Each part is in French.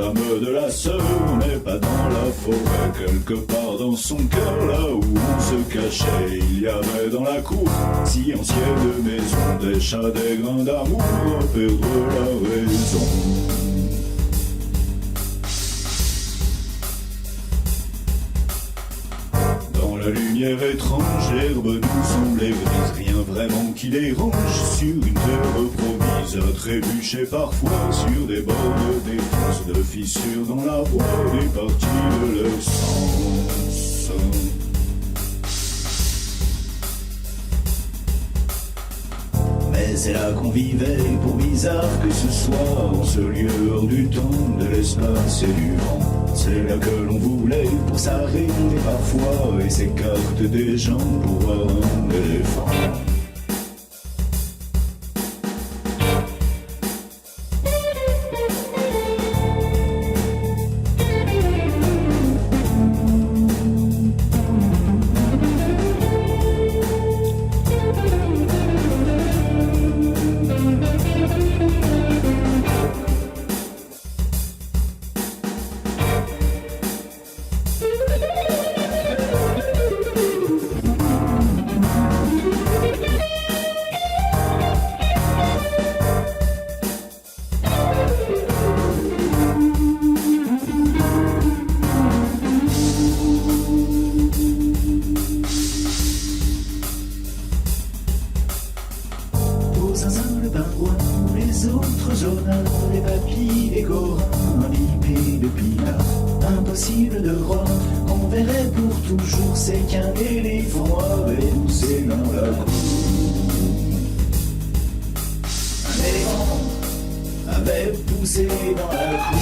l'âme de la sœur n'est pas dans la forêt, quelque part dans son cœur, là où on se cachait. Il y avait dans la cour, si ancienne maison, des chats, des grains d'amour, à perdre la raison. La lumière étrange, l'herbe nous semblait grise, rien vraiment qui dérange sur une terre promise, à trébucher parfois sur des bords de défense, de fissures dans la voie, des parties de leur sens. Mais c'est là qu'on vivait, pour bizarre que ce soit, en ce lieu hors du temps, de l'espace et du vent. C'est là que l'on voulait pour s'arrêter parfois et s'écarte des gens pour voir un éléphant. Le pingouin, les autres zonards, les papilles, les gorins, imbibés de pinard. Impossible de croire qu'on verrait pour toujours, c'est qu'un éléphant avait poussé dans la cour. Un éléphant avait poussé dans la cour.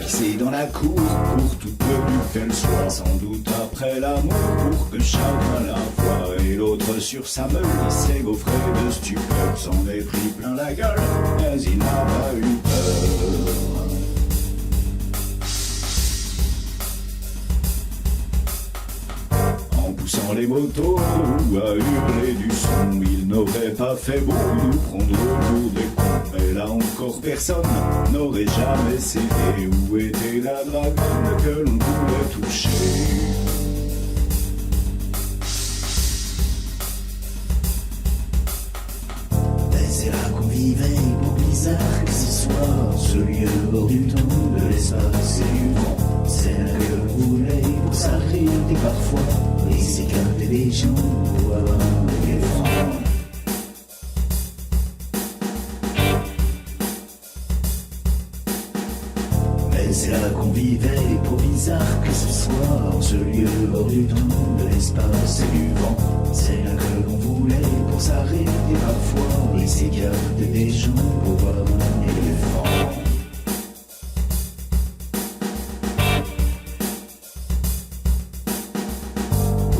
C'est dans la cour pour toute venue qu'elle soit, sans doute après l'amour pour que chacun la voie. Et l'autre sur sa meule, il s'est gaufré de stupeur, s'en est pris plein la gueule, mais il n'a pas eu peur. En poussant les motos ou à hurler du son, il n'aurait pas fait beau nous prendre pour des cons. Mais là encore personne n'aurait jamais cédé. Où était la dragonne que l'on voulait toucher? Mais c'est là qu'on vivait, pour bizarre que ce soit, ce lieu hors du temps, de l'espace et du vent. C'est là que l'on voulait pour s'arrêter parfois et s'écarter des gens pour avoir un éléphant. C'est là qu'on vivait, pour bizarre que ce soit, en ce lieu hors du temps, de l'espace et du vent. C'est là que l'on voulait pour s'arrêter parfois et s'écarter des gens pour voir un éléphant.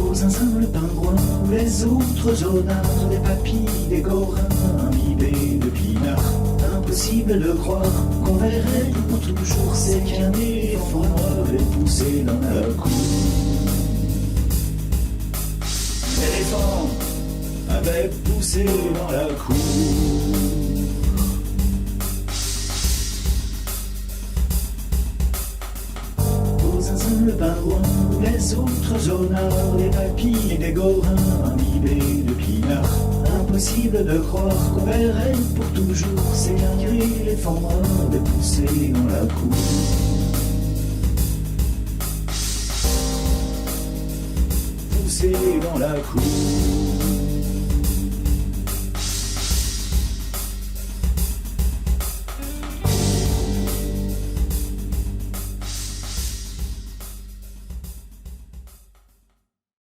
Aux zinzins le pingouin, les autres zonards, des papilles, des gorins, imbibés de pinard. Impossible de croire qu'on verrait pour toujours, c'est qu'un éléphant avait poussé dans la cour. L'éléphant avait poussé dans la cour. Aux zinzins le pingouin, les autres zonards, les papilles et des gorins, imbibés de pinard. Impossible de croire qu'on verrait pour toujours, c'est qu'un éléphant avait poussé dans la cour. Poussé dans la cour.